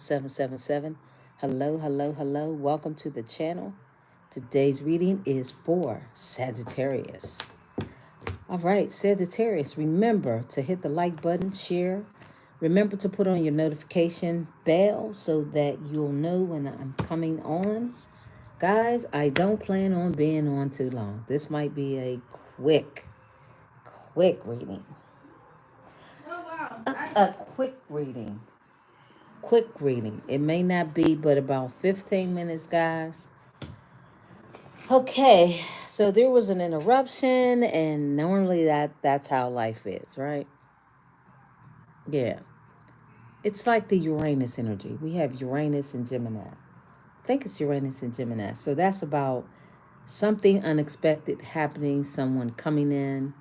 777. Hello, hello, hello. Welcome to the channel. Today's reading is for Sagittarius. All right, Sagittarius, remember to hit the like button, share. Remember to put on your notification bell so that you'll know when I'm coming on. Guys, I don't plan on being on too long. This might be a quick reading. A quick reading. Quick reading. It may not be but about 15 minutes, guys. Okay, so there was an interruption, and normally that's how life is, right? Yeah. It's like the Uranus energy. We have Uranus and Gemini. I think it's Uranus and Gemini. So that's about something unexpected happening, someone coming in,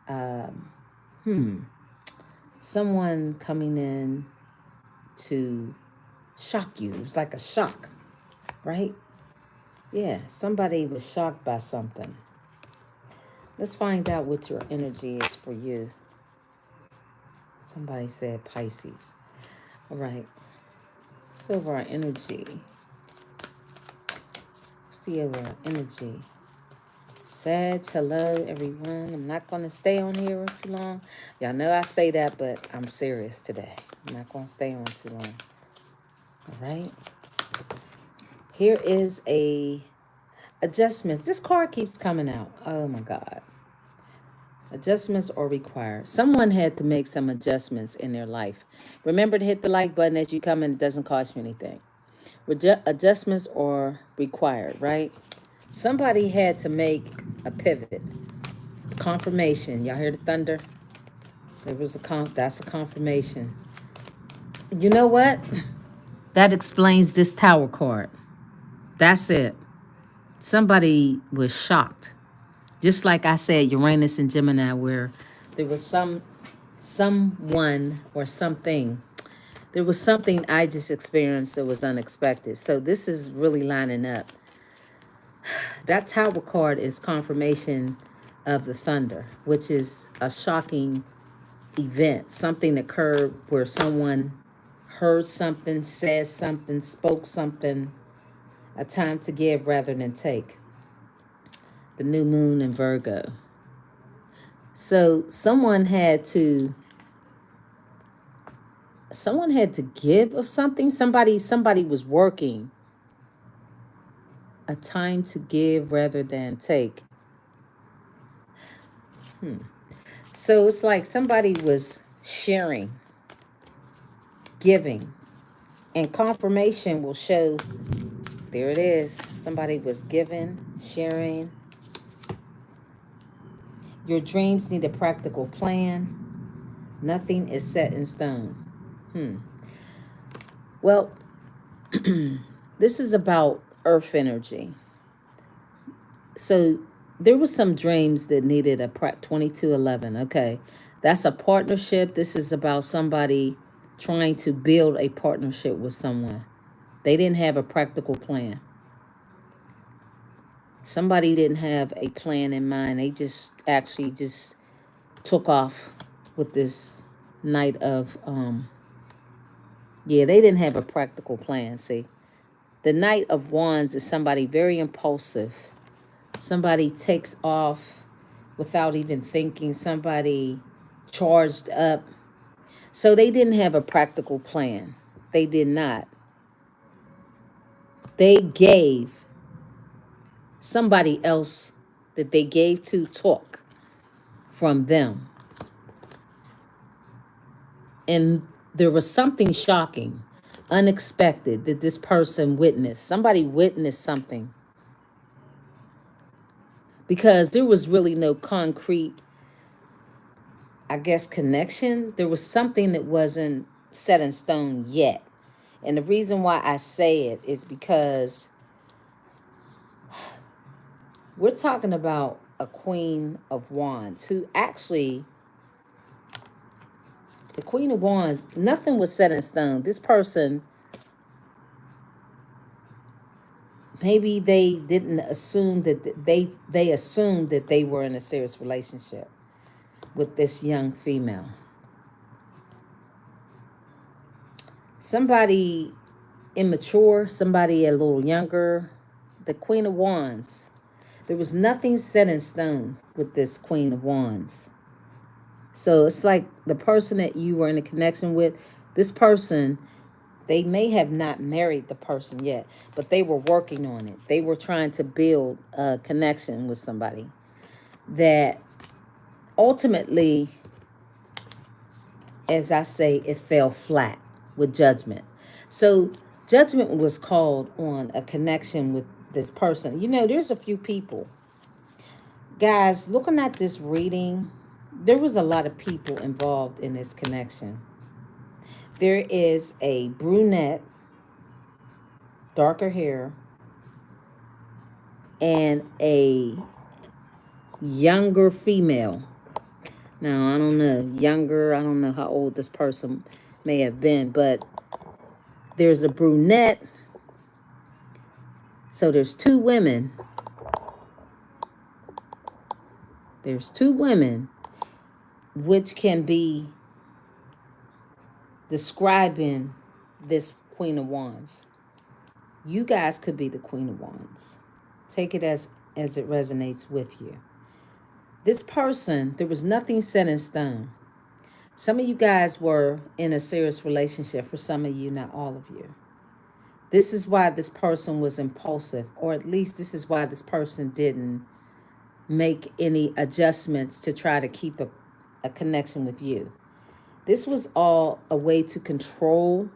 um, someone coming in to shock you. It was like a shock, right? Yeah, somebody was shocked by something. Let's find out what your energy is for you. Somebody said Pisces. All right. Silver energy. Silver energy. Sag, hello everyone. I'm not going to stay on here too long. Y'all know I say that, but I'm serious today. I'm not going to stay on too long. All right. Here is a adjustments. This card keeps coming out. Oh my God. Adjustments are required. Someone had to make some adjustments in their life. Remember to hit the like button as you come in. It doesn't cost you anything. Adjustments are required, right? Somebody had to make a pivot. Confirmation. Y'all hear the thunder? There was that's a confirmation. You know what? That explains this tower card. That's it. Somebody was shocked. Just like I said, Uranus and Gemini, where there was someone or something. There was something I just experienced that was unexpected. So this is really lining up. That tower card is confirmation of the thunder, which is a shocking event. Something occurred where someone heard something, said something, spoke something. A time to give rather than take. The new moon in Virgo. So someone had to give of something. Somebody was working. A time to give rather than take. So it's like somebody was sharing, giving, and confirmation will show. There it is. Somebody was giving, sharing. Your dreams need a practical plan. Nothing is set in stone. Well, this is about earth energy. So there was some dreams that needed a 2211. Okay. That's a partnership. This is about somebody trying to build a partnership with someone. They didn't have a practical plan. Somebody didn't have a plan in mind. They just actually just took off with this night of they didn't have a practical plan. See, the Knight of Wands is somebody very impulsive. Somebody takes off without even thinking. Somebody charged up. So they didn't have a practical plan. They did not. They gave. Somebody else that they gave to took from them. And there was something shocking, unexpected that this person witnessed. Somebody witnessed something. Because there was really no concrete, I guess, connection. There was something that wasn't set in stone yet. And the reason why I say it is because we're talking about a Queen of Wands who actually, the Queen of Wands, nothing was set in stone. This person, maybe they didn't assume that they assumed that they were in a serious relationship with this young female. Somebody immature, somebody a little younger. The Queen of Wands. There was nothing set in stone with this Queen of Wands. So it's like the person that you were in a connection with, this person, they may have not married the person yet, but they were working on it. They were trying to build a connection with somebody that ultimately, as I say, it fell flat with judgment. So judgment was called on a connection with this person. You know, there's a few people. Guys, looking at this reading, there was a lot of people involved in this connection. There is a brunette, darker hair, and a younger female. Now, I don't know, younger, I don't know how old this person may have been, but there's a brunette. So there's two women. There's two women, which can be describing this Queen of Wands. You guys could be the Queen of Wands. Take it as it resonates with you. This person, there was nothing set in stone. Some of you guys were in a serious relationship. For some of you, not all of you. This is why this person was impulsive, or at least this is why this person didn't make any adjustments to try to keep a connection with you. This was all a way to control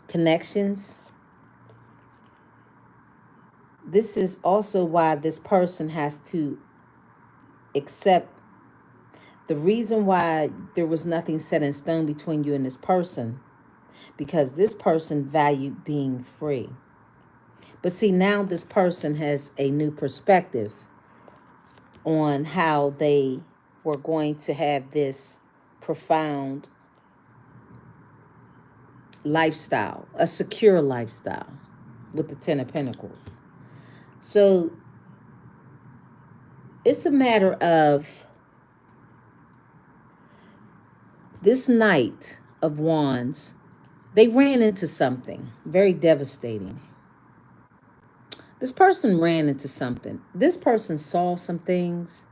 connections. This is also why this person has to accept the reason why there was nothing set in stone between you and this person, because this person valued being free. But see, now this person has a new perspective on how they were going to have this profound lifestyle, a secure lifestyle with the Ten of Pentacles. So it's a matter of this Knight of Wands. They ran into something very devastating. This person ran into something. This person saw some things.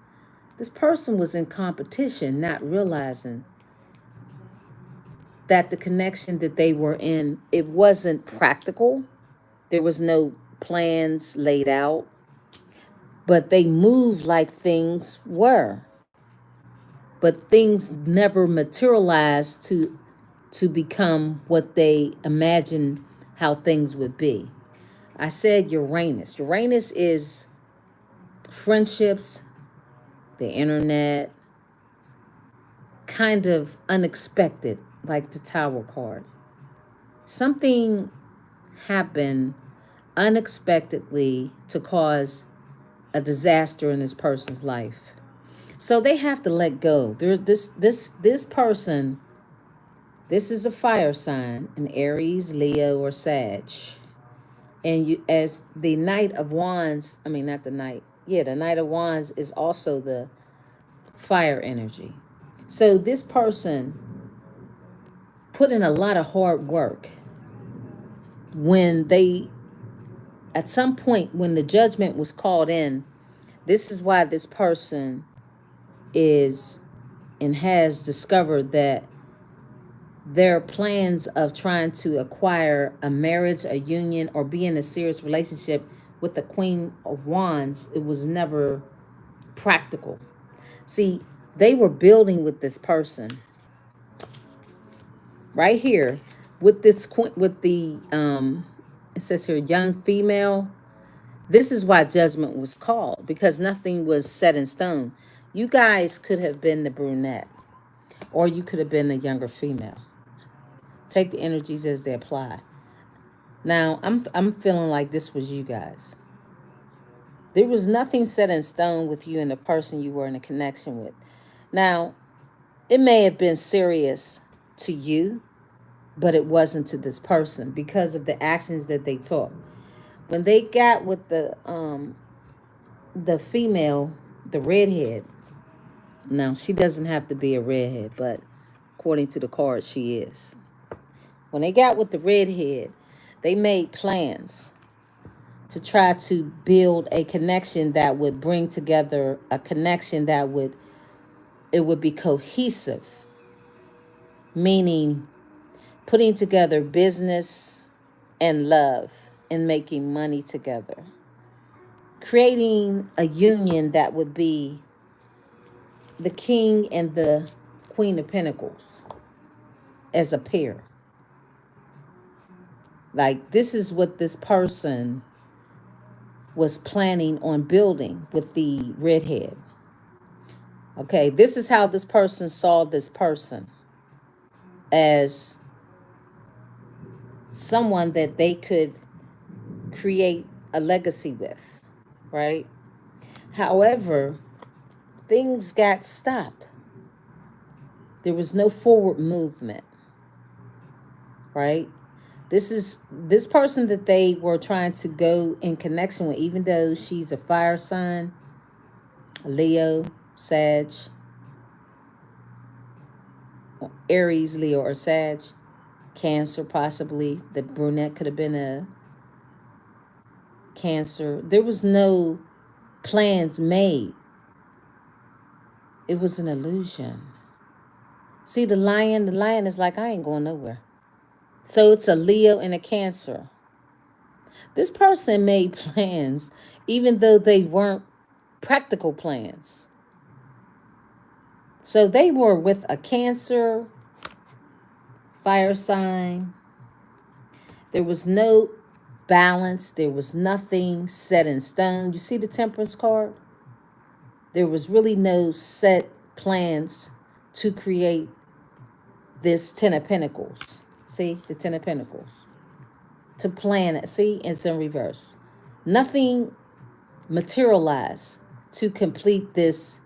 This person was in competition, not realizing that the connection that they were in, it wasn't practical. There was no plans laid out, but they moved like things were. But things never materialized to become what they imagined how things would be. I said Uranus. Uranus is friendships, the internet, kind of unexpected, like the Tower card. Something happened unexpectedly to cause a disaster in this person's life. So they have to let go. This person, this is a fire sign, an Aries, Leo, or Sag. And you, as the Knight of Wands, I mean, not the Knight. Yeah, the Knight of Wands is also the fire energy. So this person put in a lot of hard work. When they, at some point, when the judgment was called in, this is why this person is and has discovered that their plans of trying to acquire a marriage, a union, or be in a serious relationship with the Queen of Wands, it was never practical. See, they were building with this person right here with this with the it says here young female. This is why judgment was called, because nothing was set in stone. You guys could have been the brunette, or you could have been a younger female. Take the energies as they apply. Now, I'm feeling like this was you guys. There was nothing set in stone with you and the person you were in a connection with. Now, it may have been serious to you, but it wasn't to this person because of the actions that they took. When they got with the female, the redhead. Now, she doesn't have to be a redhead, but according to the card, she is. When they got with the redhead, they made plans to try to build a connection that would bring together a connection that would be cohesive, meaning putting together business and love and making money together, creating a union that would be the king and the queen of pentacles as a pair. Like, this is what this person was planning on building with the redhead. Okay, this is how this person saw this person, as someone that they could create a legacy with, right? However, things got stopped. There was no forward movement, right? This person that they were trying to go in connection with, even though she's a fire sign, Leo, Sag, Aries, Leo, or Sag, Cancer possibly. The brunette could have been a Cancer. There was no plans made. It was an illusion. See, the lion is like, I ain't going nowhere. So it's a Leo and a Cancer. This person made plans even though they weren't practical plans. So they were with a Cancer, fire sign. There was no balance. There was nothing set in stone. You see the Temperance card? There was really no set plans to create this Ten of Pentacles. See, the Ten of Pentacles. To plan it. See, it's in reverse. Nothing materialized to complete this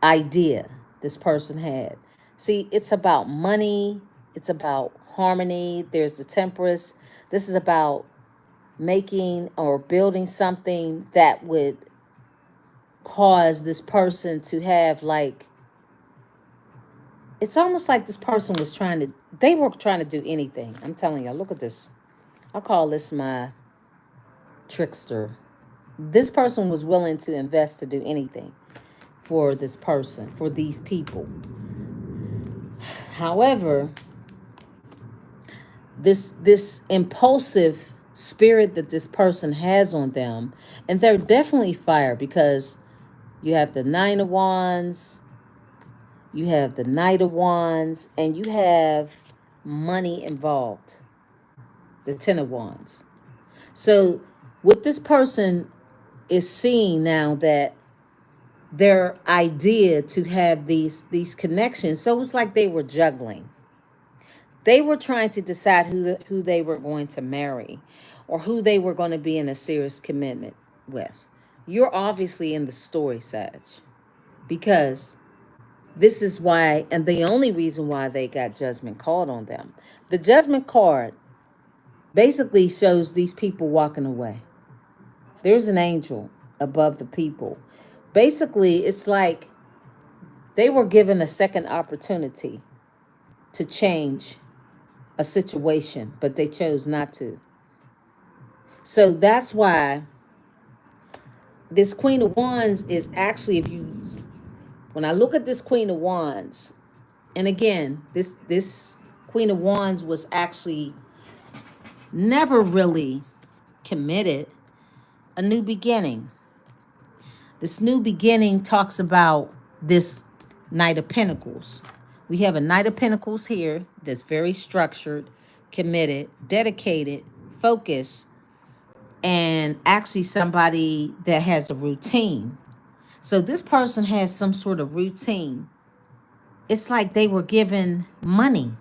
idea this person had. See, it's about money. It's about harmony. There's the Temperance. This is about making or building something that would cause this person to have, like, it's almost like this person was they were trying to do anything. I'm telling you, look at this. I call this my trickster. This person was willing to invest to do anything for this person, for these people. However, this impulsive spirit that this person has on them, and they're definitely fire, because you have the Nine of Wands, you have the Knight of Wands, and you have money involved, the Ten of Wands. So what this person is seeing now, that their idea to have these connections, so it's like they were juggling. They were trying to decide who they were going to marry, or who they were going to be in a serious commitment with. You're obviously in the story, Sag, because this is why, and the only reason why they got judgment called on them. The judgment card basically shows these people walking away. There's an angel above the people. Basically, it's like they were given a second opportunity to change a situation, but they chose not to. So that's why this Queen of Wands is actually, when I look at this Queen of Wands, and again, this Queen of Wands was actually never really committed. A new beginning. This new beginning talks about this Knight of Pentacles. We have a Knight of Pentacles here that's very structured, committed, dedicated, focused, and actually somebody that has a routine. So this person has some sort of routine. It's like they were given money.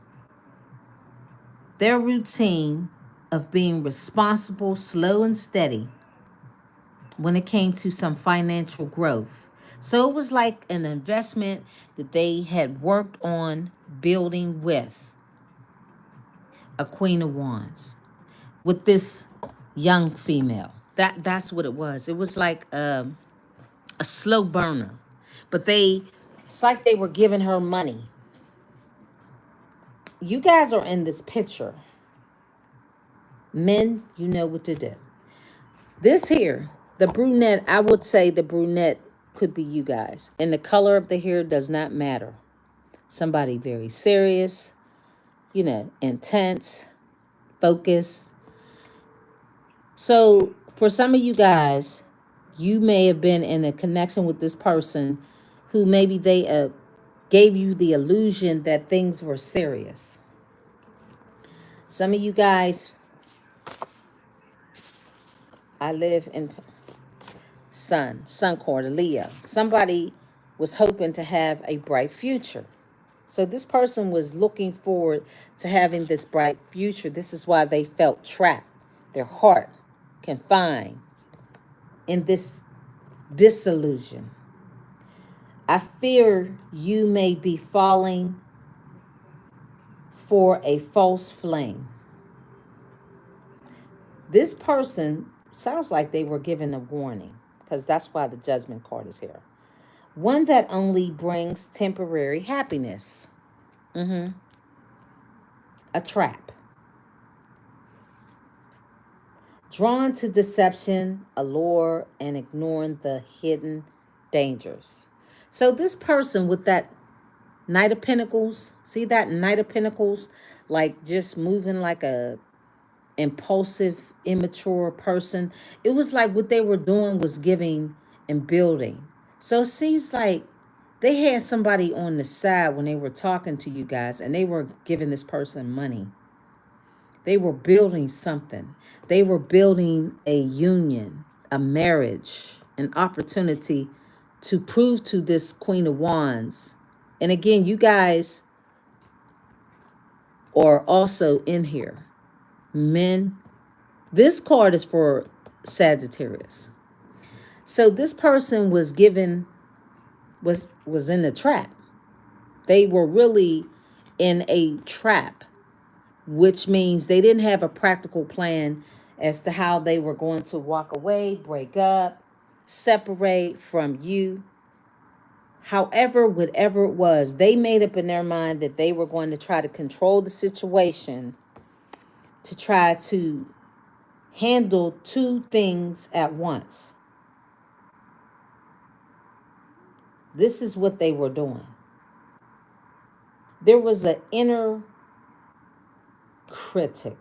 Their routine of being responsible, slow and steady when it came to some financial growth. So it was like an investment that they had worked on building with a Queen of Wands, with this young female. That's what it was. It was like a slow burner. But it's like they were giving her money. You guys are in this picture. Men, you know what to do. This here, the brunette, I would say the brunette could be you guys. And the color of the hair does not matter. Somebody very serious, intense, focused. So for some of you guys, you may have been in a connection with this person who maybe they gave you the illusion that things were serious. Some of you guys, I live in sun quarter, Leo. Somebody was hoping to have a bright future. So this person was looking forward to having this bright future. This is why they felt trapped, their heart confined in this disillusion. I fear you may be falling for a false flame. This person sounds like they were given a warning, because that's why the judgment card is here. One that only brings temporary happiness. A trap. Drawn to deception, allure, and ignoring the hidden dangers. So this person with that Knight of Pentacles, see that Knight of Pentacles, like just moving like a impulsive, immature person. It was like what they were doing was giving and building. So it seems like they had somebody on the side when they were talking to you guys, and they were giving this person money. They were building something. They were building a union, a marriage, an opportunity to prove to this Queen of Wands. And again, you guys are also in here. Men, this card is for Sagittarius. So this person was given, was in a trap. They were really in a trap, which means they didn't have a practical plan as to how they were going to walk away, break up, separate from you. However, whatever it was, they made up in their mind that they were going to try to control the situation, to try to handle two things at once. This is what they were doing. There was an inner critic,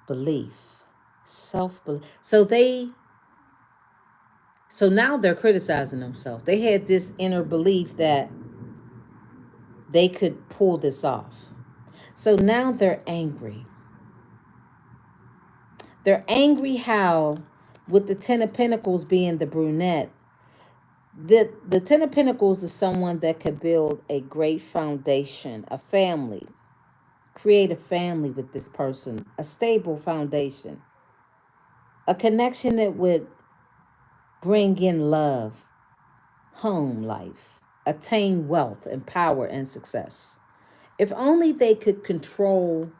belief, self-belief. So now they're criticizing themselves. They had this inner belief that they could pull this off. So now they're angry. They're angry how, with the Ten of Pentacles being the brunette, the Ten of Pentacles is someone that could build a great foundation, a family, create a family with this person, a stable foundation, a connection that would bring in love, home life, attain wealth and power and success. If only they could control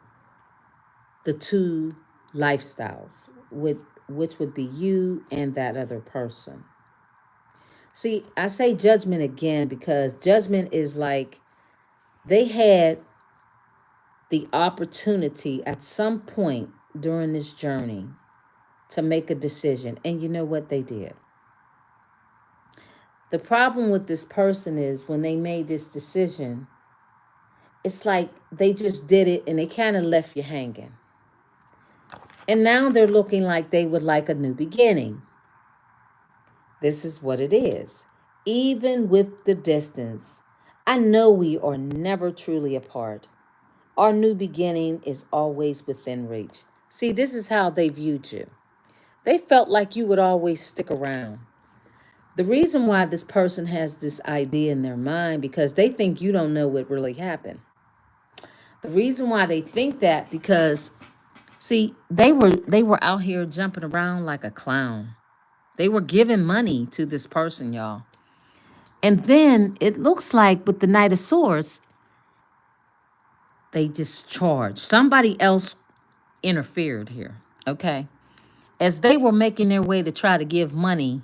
the two lifestyles, which would be you and that other person. See, I say judgment again because judgment is like they had the opportunity at some point during this journey to make a decision. And you know what they did? The problem with this person is when they made this decision, it's like they just did it and they kind of left you hanging. And now they're looking like they would like a new beginning. This is what it is. Even with the distance, I know we are never truly apart. Our new beginning is always within reach. See, this is how they viewed you. They felt like you would always stick around. The reason why this person has this idea in their mind, because they think you don't know what really happened. The reason why they think that, because see, they were out here jumping around like a clown. They were giving money to this person, y'all. And then it looks like with the Knight of Swords, they discharged. Somebody else interfered here, okay? As they were making their way to try to give money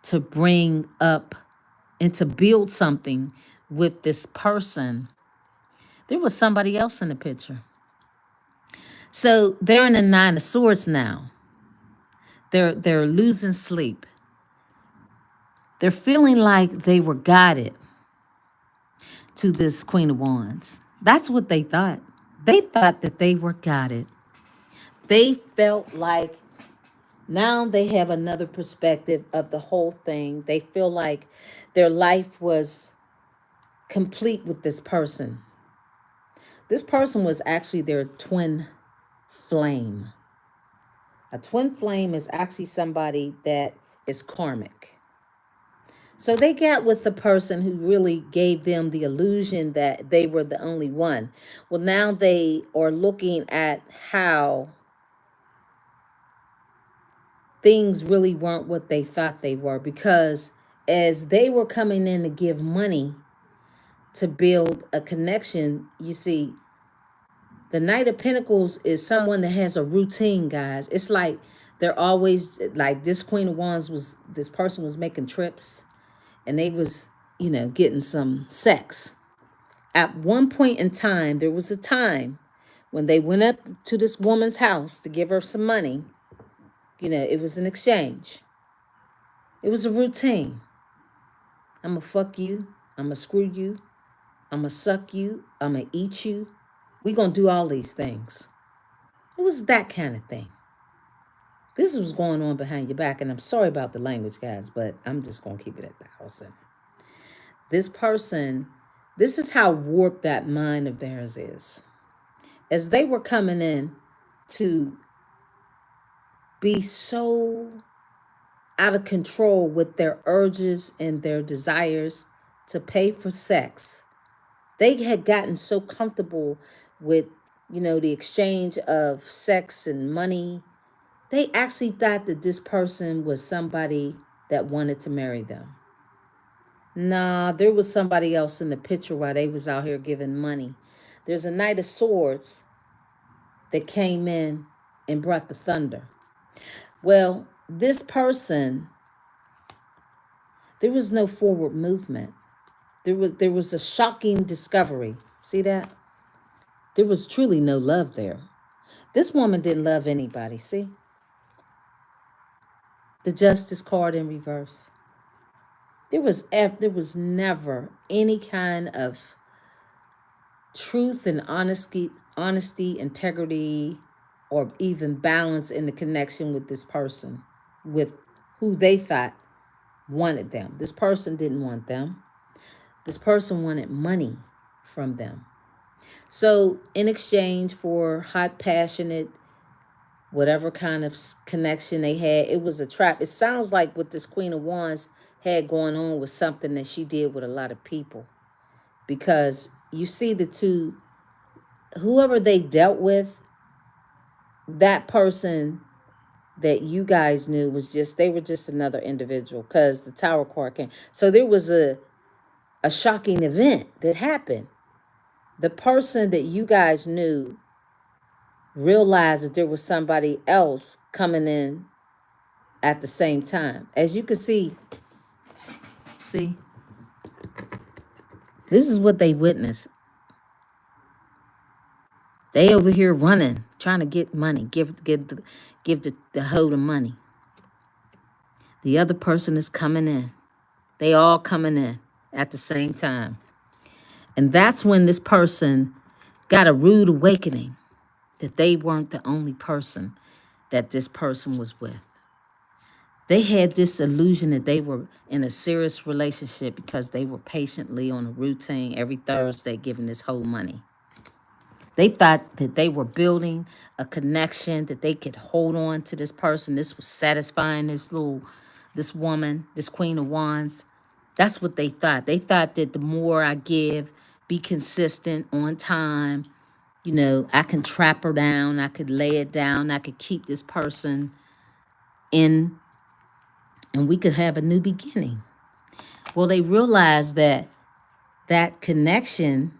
to bring up and to build something with this person, There was somebody else in the picture. So they're in the Nine of Swords now. They're losing sleep. They're feeling like they were guided to this Queen of Wands. That's what they thought. They thought that they were guided. They felt like now they have another perspective of the whole thing. They feel like their life was complete with this person. This person was actually their twin flame. A twin flame is actually somebody that is karmic. So they got with the person who really gave them the illusion that they were the only one. Well, now they are looking at how things really weren't what they thought they were, because as they were coming in to give money to build a connection, you see, the Knight of Pentacles is someone that has a routine, guys. It's like they're always like this Queen of Wands was, this person was making trips and they was, getting some sex. At one point in time, there was a time when they went up to this woman's house to give her some money. It was an exchange. It was a routine. I'm going to fuck you. I'm going to screw you. I'm going to suck you. I'm going to eat you. We going to do all these things. It was that kind of thing. This was going on behind your back. And I'm sorry about the language, guys, but I'm just going to keep it at the house. And this person, this is how warped that mind of theirs is. As they were coming in to be so out of control with their urges and their desires to pay for sex, they had gotten so comfortable with, the exchange of sex and money. They actually thought that this person was somebody that wanted to marry them. Nah, there was somebody else in the picture while they was out here giving money. There's a Knight of Swords that came in and brought the thunder. Well, this person, there was no forward movement. There was a shocking discovery. See that? There was truly no love there. This woman didn't love anybody. See? The Justice card in reverse. There was never any kind of truth and honesty, integrity, or even balance in the connection with this person, with who they thought wanted them. This person didn't want them. This person wanted money from them. So in exchange for hot, passionate, whatever kind of connection they had, it was a trap. It sounds like what this Queen of Wands had going on was something that she did with a lot of people. Because you see the two, whoever they dealt with, that person that you guys knew was just, they were just another individual, because the Tower card came. So there was a shocking event that happened. The person that you guys knew realized that there was somebody else coming in at the same time. As you can see, this is what they witnessed. They over here running, trying to get money, give the hoe the money. The other person is coming in. They all coming in at the same time. And that's when this person got a rude awakening that they weren't the only person that this person was with. They had this illusion that they were in a serious relationship because they were patiently on a routine every Thursday giving this whole money. They thought that they were building a connection, that they could hold on to this person. This was satisfying this woman, this Queen of Wands. That's what they thought. They thought that the more I give, be consistent, on time, I can trap her down, I could lay it down, I could keep this person in, and we could have a new beginning. Well, they realized that connection,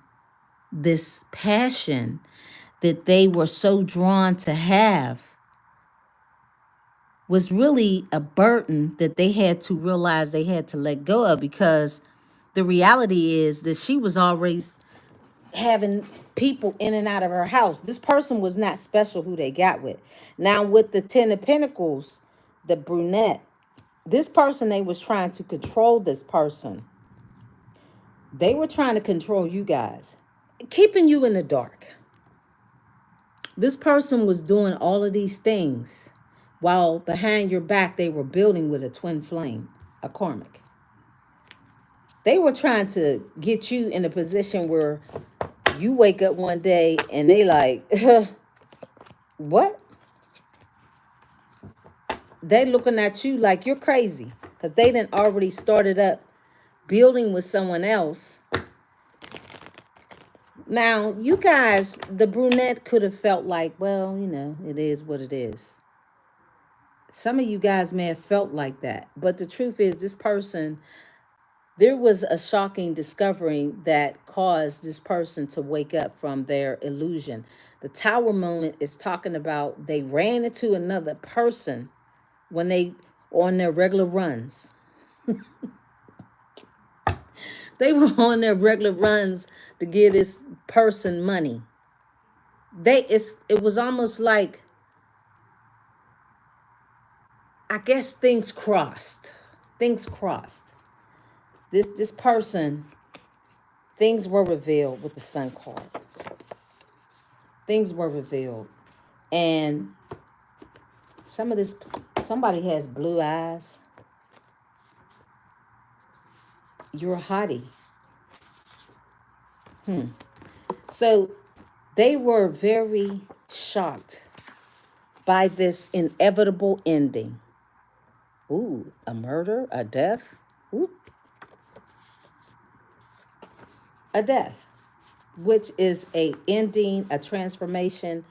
this passion that they were so drawn to have, was really a burden that they had to realize they had to let go of, because the reality is that she was always having people in and out of her house. This person was not special who they got with. Now with the Ten of Pentacles, the brunette, this person, they was trying to control this person. They were trying to control you guys, keeping you in the dark. This person was doing all of these things while behind your back they were building with a twin flame, a karmic. They were trying to get you in a position where you wake up one day and they like, what? They looking at you like you're crazy because they done already started up building with someone else. Now, you guys, the brunette could have felt like, well, you know, it is what it is. Some of you guys may have felt like that. But the truth is, this person, there was a shocking discovery that caused this person to wake up from their illusion. The Tower moment is talking about they ran into another person when they on their regular runs. They were on their regular runs to give this person money. It was almost like, I guess things crossed. Things crossed. This person, things were revealed with the Sun card. Things were revealed. And somebody has blue eyes. You're a hottie. So they were very shocked by this inevitable ending. Ooh, a murder, a death. Ooh. A death, which is a ending, a transformation.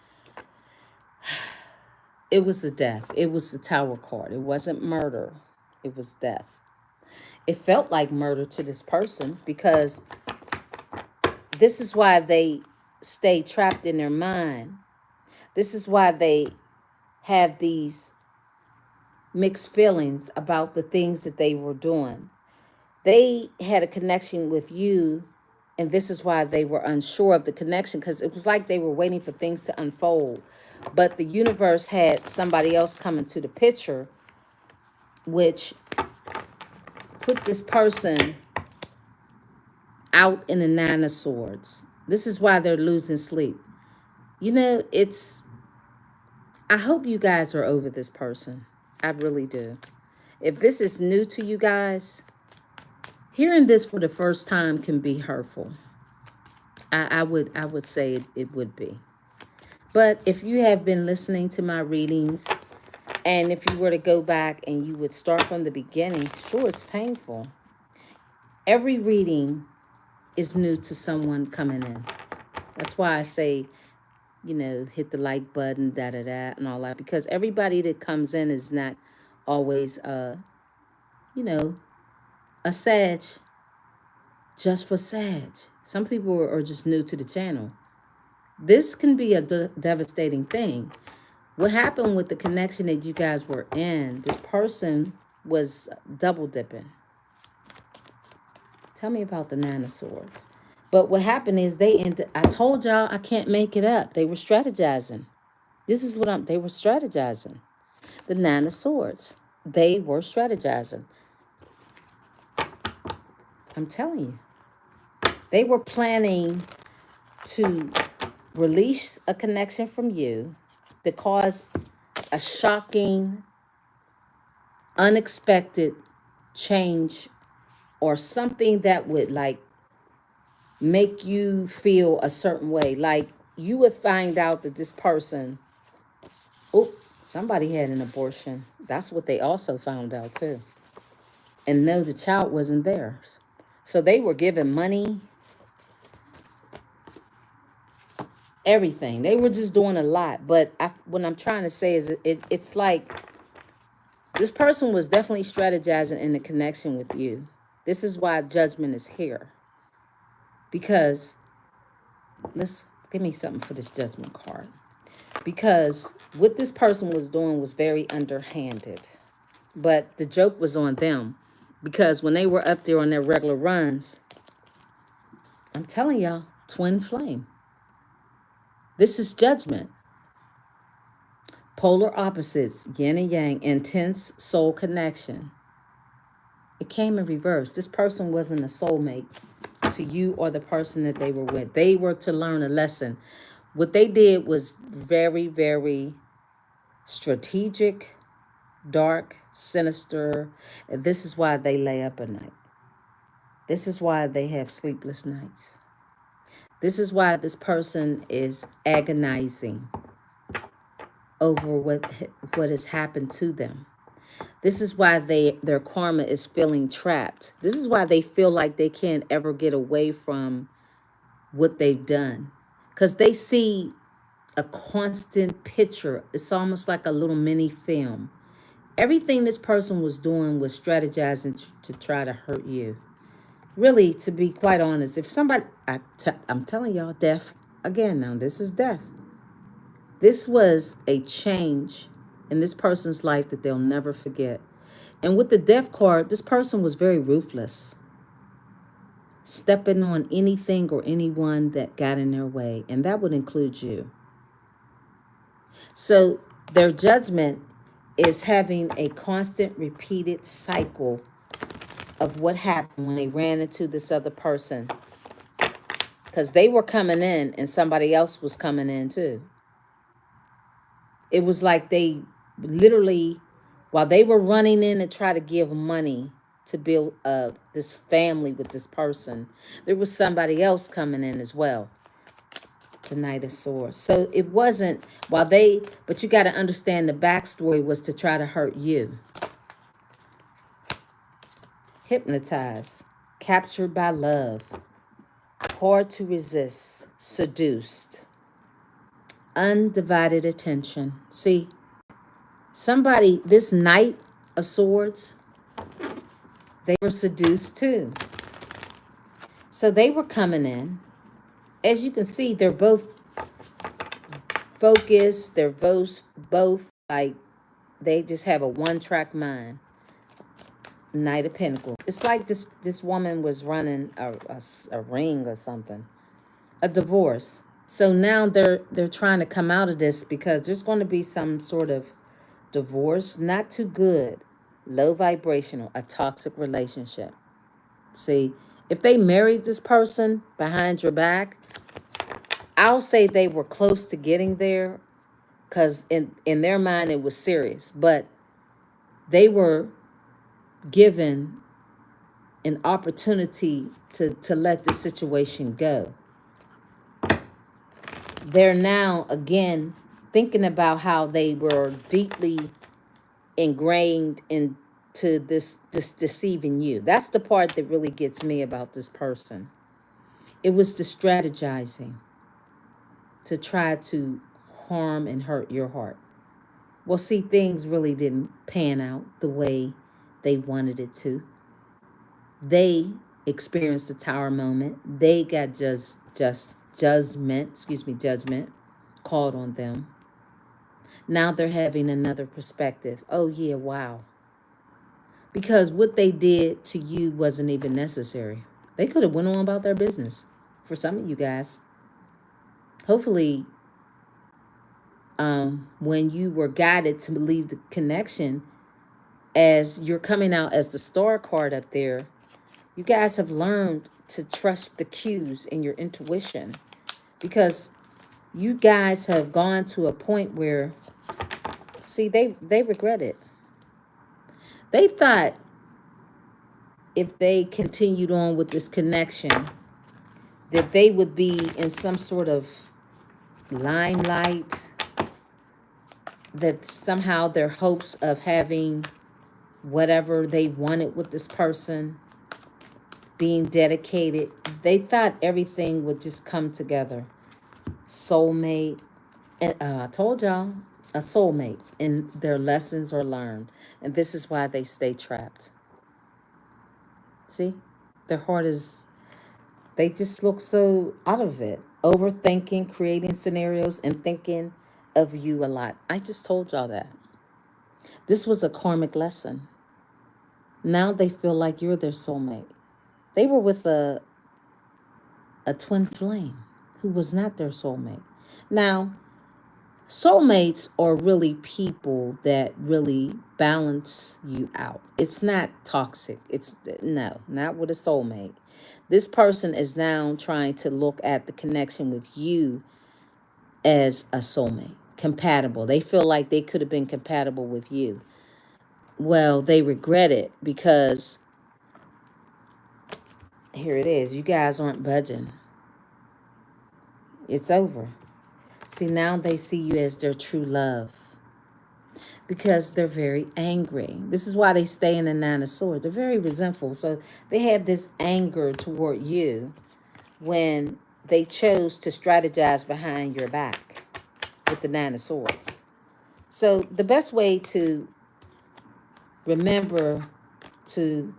It was a death. It was the Tower card. It wasn't murder. It was death. It felt like murder to this person because this is why they stay trapped in their mind. This is why they have these mixed feelings about the things that they were doing. They had a connection with you, and this is why they were unsure of the connection, because it was like they were waiting for things to unfold. But the universe had somebody else come into the picture, which put this person out in the Nine of Swords. This is why they're losing sleep. You know, I hope you guys are over this person. I really do. If this is new to you guys, hearing this for the first time can be hurtful. I would say it would be. But if you have been listening to my readings, and if you were to go back and you would start from the beginning, sure, it's painful. Every reading is new to someone coming in. That's why I say, you know, hit the like button, da-da-da, and all that. Because everybody that comes in is not always, you know, a Sag just for Sag. Some people are just new to the channel. This can be a devastating thing. What happened with the connection that you guys were in, this person was double dipping. Tell me about the Nine of Swords. But what happened is I told y'all I can't make it up. They were strategizing. This is what they were strategizing. The Nine of Swords. They were strategizing. I'm telling you. They were planning to release a connection from you to cause a shocking, unexpected change or something that would like make you feel a certain way. Like you would find out that this person, oh, somebody had an abortion. That's what they also found out too. And no, the child wasn't theirs. So they were given money, everything. They were just doing a lot. But what I'm trying to say is it's like this person was definitely strategizing in the connection with you. This is why judgment is here. Because, let's give me something for this judgment card. Because what this person was doing was very underhanded. But the joke was on them. Because when they were up there on their regular runs, I'm telling y'all, Twin flame. This is judgment. Polar opposites, yin and yang, intense soul connection. It came in reverse. This person wasn't a soulmate to you or the person that they were with. They were to learn a lesson. What they did was very, very strategic, dark, sinister. And this is why they lay up at night. This is why they have sleepless nights. This is why this person is agonizing over what has happened to them. This is why their karma is feeling trapped. This is why they feel like they can't ever get away from what they've done. Because they see a constant picture. It's almost like a little mini film. Everything this person was doing was strategizing to try to hurt you. Really, to be quite honest, if somebody, I'm telling y'all, death, again now, this is death. This was a change in this person's life that they'll never forget. And with the death card, this person was very ruthless, stepping on anything or anyone that got in their way. And that would include you. So their judgment is having a constant repeated cycle of what happened when they ran into this other person. Because they were coming in and somebody else was coming in too. It was like they literally, while they were running in to try to give money to build this family with this person, there was somebody else coming in as well. The Knight of Swords. So it wasn't, but you got to understand the backstory was to try to hurt you. Hypnotized, captured by love, hard to resist, seduced, undivided attention. See, somebody, this Knight of Swords, they were seduced too. So they were coming in. As you can see, they're both focused. They're both like, they just have a one-track mind. Knight of Pentacles. It's like this woman was running a ring or something. A divorce. So now they're trying to come out of this because there's going to be some sort of divorce. Not too good. Low vibrational. A toxic relationship. See, if they married this person behind your back, I'll say they were close to getting there because in their mind it was serious. But they were given an opportunity to let the situation go. They're now, again, thinking about how they were deeply ingrained into this deceiving you. That's the part that really gets me about this person. It was the strategizing to try to harm and hurt your heart. Well, see, things really didn't pan out the way they wanted it to. They experienced a tower moment. They got judgment called on them. Now they're having another perspective. Oh yeah, wow. Because what they did to you wasn't even necessary. They could have went on about their business. For some of you guys, hopefully, when you were guided to believe the connection, as you're coming out as the star card up there, you guys have learned to trust the cues in your intuition, because you guys have gone to a point where, see, they regret it. They thought if they continued on with this connection that they would be in some sort of limelight, that somehow their hopes of having whatever they wanted with this person, being dedicated, they thought everything would just come together. Soulmate. And I told y'all, a soulmate, and their lessons are learned. And this is why they stay trapped. See? Their heart is, they just look so out of it. Overthinking, creating scenarios, and thinking of you a lot. I just told y'all that. This was a karmic lesson. Now they feel like you're their soulmate. They were with a twin flame. who was not their soulmate. Now, soulmates are really people that really balance you out. It's not toxic. It's no, not with a soulmate. This person is now trying to look at the connection with you as a soulmate, compatible. They feel like they could have been compatible with you. Well, they regret it because here it is. You guys aren't budging. It's over. See, now they see you as their true love because they're very angry. This is why they stay in the Nine of Swords. They're very resentful. So they have this anger toward you when they chose to strategize behind your back with the Nine of Swords. So the best way to remember to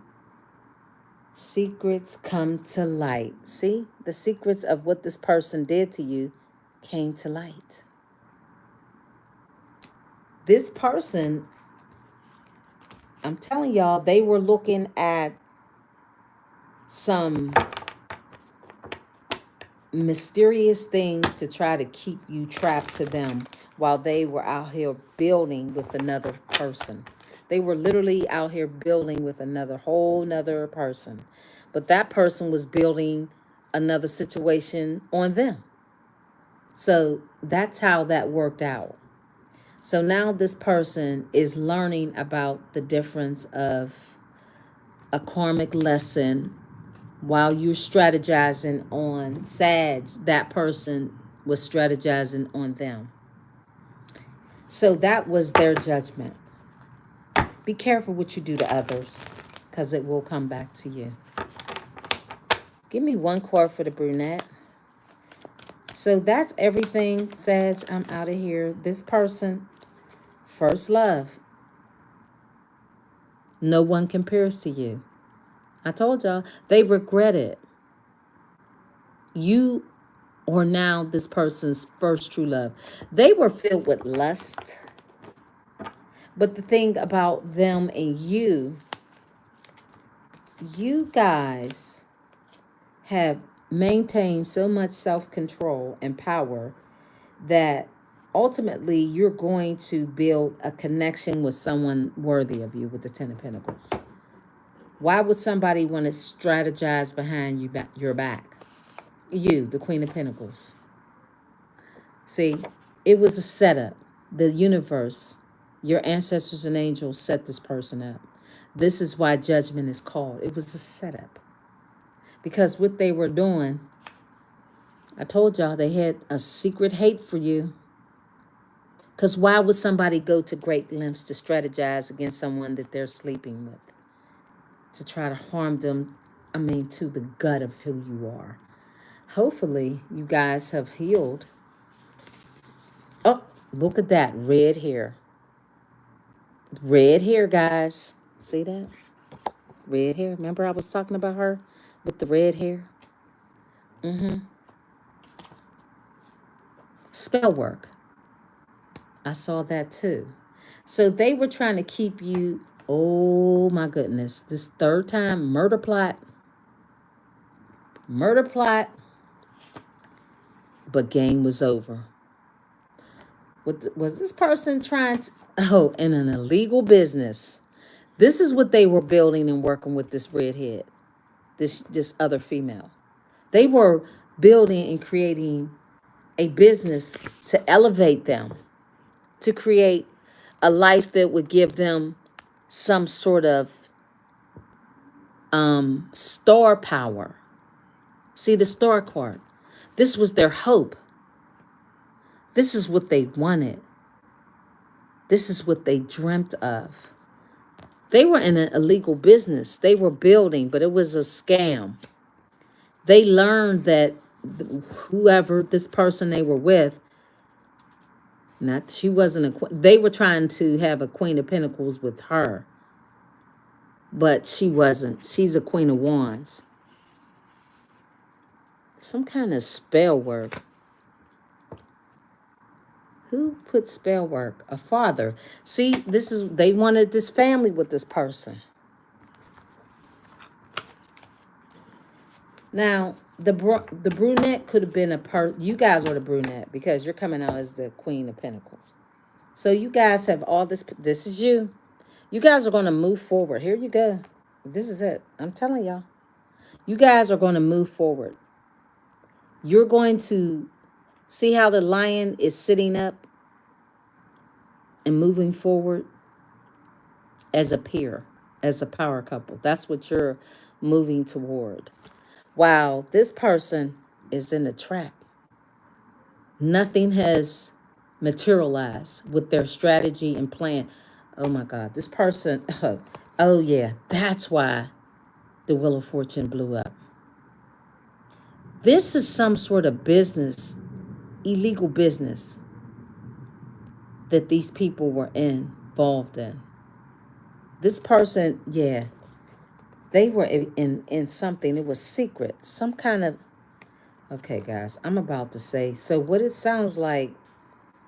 secrets come to light. See, the secrets of what this person did to you came to light. This person, I'm telling y'all, they were looking at some mysterious things to try to keep you trapped to them while they were out here building with another person. They were literally out here building with another whole nother person. But that person was building another situation on them. So that's how that worked out. So now this person is learning about the difference of a karmic lesson while you're strategizing on Sag. That person was strategizing on them. So that was their judgment. Be careful what you do to others because it will come back to you. Give me one card for the brunette. So that's everything, Sag. I'm out of here. This person, first love. No one compares to you. I told y'all, they regret it. You are now this person's first true love. They were filled with lust. But the thing about them and you guys have maintained so much self-control and power that ultimately you're going to build a connection with someone worthy of you with the Ten of Pentacles. Why would somebody want to strategize behind your back? You, the Queen of Pentacles. See, it was a setup. The universe, your ancestors and angels set this person up. This is why judgment is called. It was a setup. Because what they were doing, I told y'all they had a secret hate for you. Because why would somebody go to great lengths to strategize against someone that they're sleeping with? To try to harm them, to the gut of who you are. Hopefully, you guys have healed. Oh, look at that. Red hair. Red hair, guys. See that? Red hair. Remember I was talking about her with the red hair? Spell work. I saw that too. So they were trying to keep you, oh my goodness, this third time, murder plot. Murder plot. But game was over. What was this person trying to, oh, in an illegal business. This is what they were building and working with this redhead, this other female. They were building and creating a business to elevate them, to create a life that would give them some sort of star power. See the star card. This was their hope. This is what they wanted. This is what they dreamt of. They were in an illegal business. They were building, but it was a scam. They learned that whoever this person they were with, she wasn't they were trying to have a Queen of Pentacles with her. But she wasn't. She's a Queen of Wands. Some kind of spell work. Who put spell work? A father. See, they wanted this family with this person. Now, The brunette could have been you guys are the brunette because you're coming out as the Queen of Pentacles. So you guys have all this. This is you. You guys are going to move forward. Here you go. This is it. I'm telling y'all. You guys are going to move forward. You're going to see how the lion is sitting up and moving forward as a peer, as a power couple. That's what you're moving toward. Wow, this person is in the trap. Nothing has materialized with their strategy and plan. Oh my God, this person, oh yeah, that's why the Wheel of Fortune blew up. This is some sort of business, illegal business that these people were involved in. This person, yeah, they were in something. It was secret, some kind of, okay, guys, I'm about to say, so what it sounds like,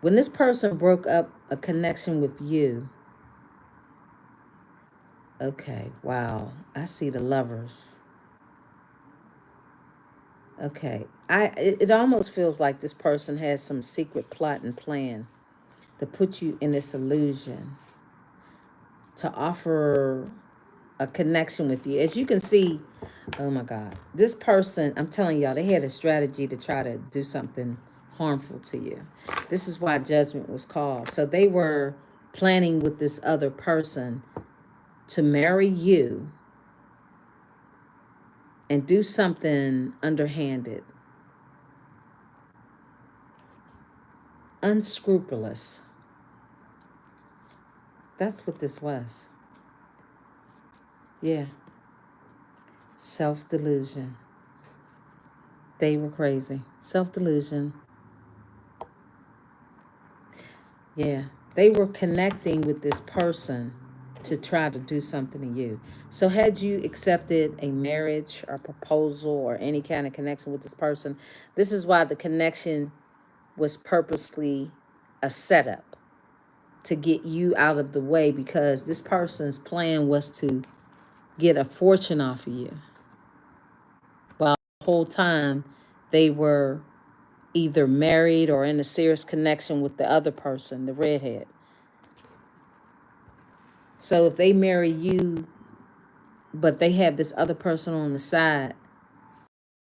when this person broke up a connection with you, okay, wow, I see the Lovers. Okay, it almost feels like this person has some secret plot and plan to put you in this illusion, to offer a connection with you. As you can see, oh my God, this person, I'm telling y'all, they had a strategy to try to do something harmful to you. This is why judgment was called. So they were planning with this other person to marry you and do something underhanded, unscrupulous. That's what this was. Yeah. Self-delusion. They were crazy. Self-delusion. Yeah. They were connecting with this person to try to do something to you. So had you accepted a marriage or proposal or any kind of connection with this person, this is why the connection was purposely a setup to get you out of the way, because this person's plan was to get a fortune off of you. While the whole time they were either married or in a serious connection with the other person, the redhead. So if they marry you, but they have this other person on the side,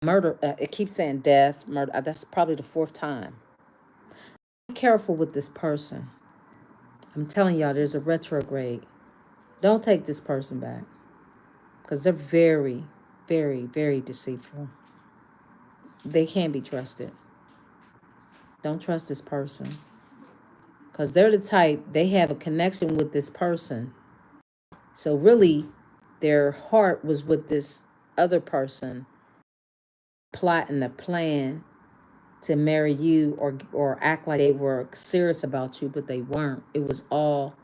murder, it keeps saying death, murder, that's probably the fourth time. Be careful with this person. I'm telling y'all, there's a retrograde. Don't take this person back, because they're very, very, very deceitful. They can't be trusted. Don't trust this person, because they're the type, they have a connection with this person. So really, their heart was with this other person, plotting a plan to marry you or act like they were serious about you, but they weren't. It was all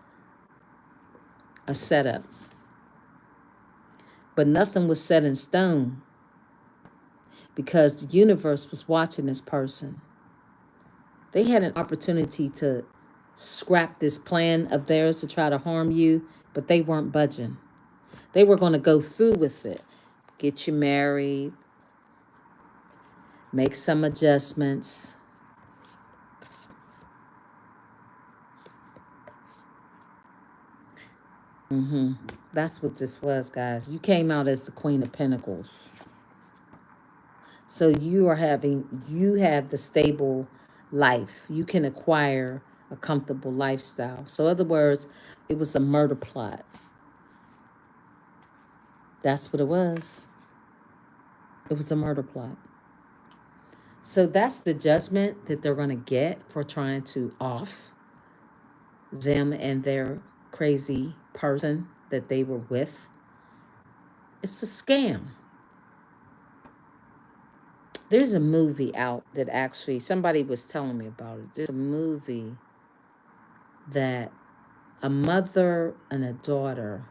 a setup. But nothing was set in stone, because the universe was watching this person. They had an opportunity to scrap this plan of theirs to try to harm you, but they weren't budging. They were going to go through with it. Get you married, make some adjustments. That's what this was, guys. You came out as the Queen of Pentacles. So you have the stable life. You can acquire a comfortable lifestyle. So in other words, it was a murder plot. That's what it was. It was a murder plot. So that's the judgment that they're going to get for trying to off them and their crazy person that they were with. It's a scam. There's a movie out that actually, somebody was telling me about it. There's a movie that a mother and a daughter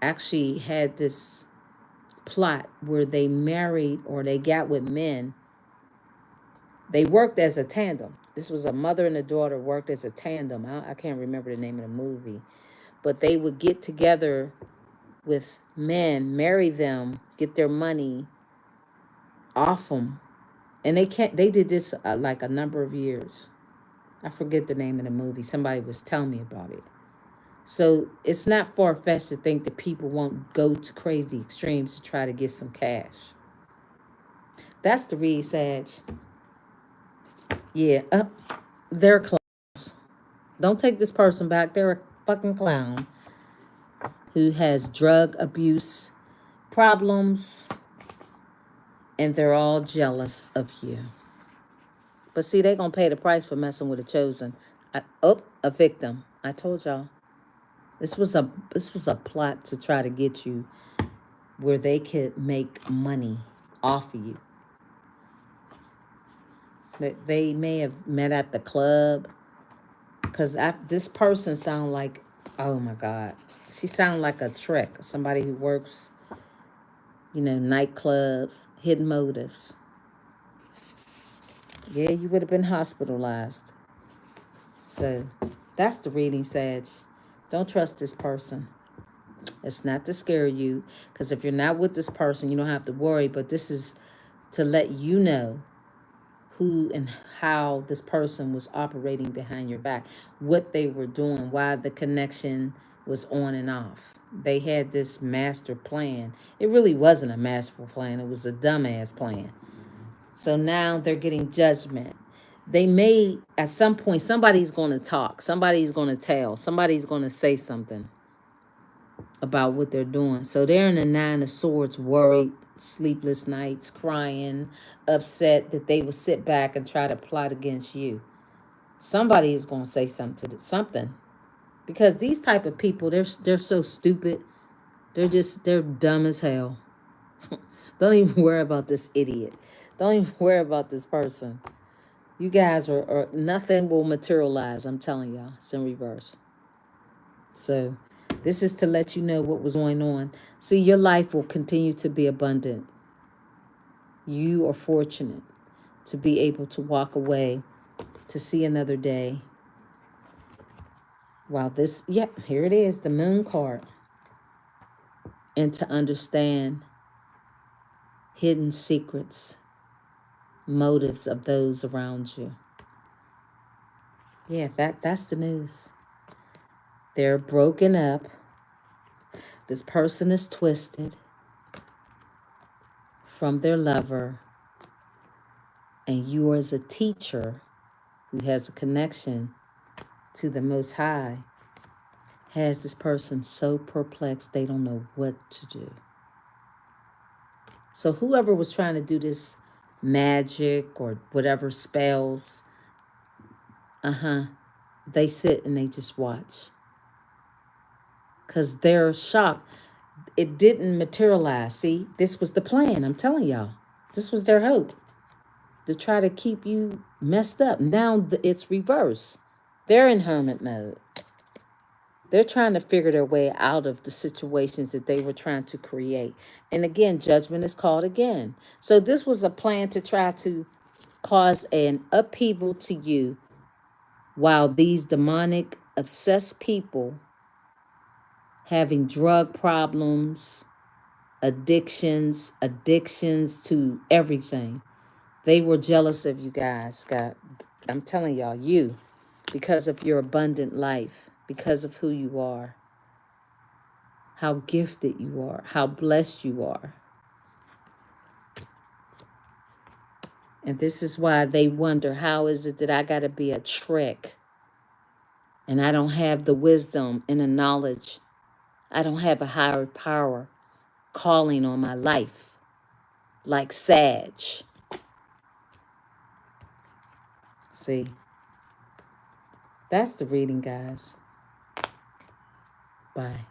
actually had this plot where they married or they got with men. They worked as a tandem. This was a mother and a daughter worked as a tandem. I can't remember the name of the movie. But they would get together with men, marry them, get their money, off them. And they did this like a number of years. I forget the name of the movie. Somebody was telling me about it. So it's not far-fetched to think that people won't go to crazy extremes to try to get some cash. That's the read, Sag. Yeah, they're clowns. Don't take this person back. They're a fucking clown who has drug abuse problems, and they're all jealous of you. But see, they're going to pay the price for messing with a chosen. A victim. I told y'all. This was a plot to try to get you where they could make money off of you. They may have met at the club, because this person sound like, oh my God, she sound like a trick. Somebody who works, nightclubs, hidden motives. Yeah, you would have been hospitalized. So that's the reading, Sag. Don't trust this person. It's not to scare you, because if you're not with this person, you don't have to worry. But this is to let you know who and how this person was operating behind your back, what they were doing, why the connection was on and off. They had this master plan. It really wasn't a masterful plan. It was a dumbass plan. So now they're getting judgment. They may, at some point, somebody's going to talk. Somebody's going to tell. Somebody's going to say something about what they're doing. So they're in the Nine of Swords, worried, sleepless nights, crying, upset that they will sit back and try to plot against you. Somebody is going to say something. Because these type of people, they're so stupid. They're dumb as hell. Don't even worry about this idiot. Don't even worry about this person. You guys are nothing will materialize. I'm telling y'all, it's in reverse. So this is to let you know what was going on. See, your life will continue to be abundant. You are fortunate to be able to walk away, to see another day. While this, here it is, the Moon card. And to understand hidden secrets, motives of those around you. Yeah, that's the news. They're broken up. This person is twisted from their lover. And you, as a teacher who has a connection to the Most High, has this person so perplexed they don't know what to do. So whoever was trying to do this magic or whatever spells, they sit and they just watch. Because they're shocked. It didn't materialize. See, this was the plan. I'm telling y'all. This was their hope. To try to keep you messed up. Now it's reverse. They're in hermit mode. They're trying to figure their way out of the situations that they were trying to create. And again, judgment is called again. So this was a plan to try to cause an upheaval to you while these demonic, obsessed people having drug problems, addictions to everything. They were jealous of you guys. God, I'm telling y'all, because of your abundant life, because of who you are, how gifted you are, how blessed you are. And this is why they wonder, how is it that I got to be a trick and I don't have the wisdom and the knowledge? I don't have a higher power calling on my life like Sag. See, that's the reading, guys. Bye.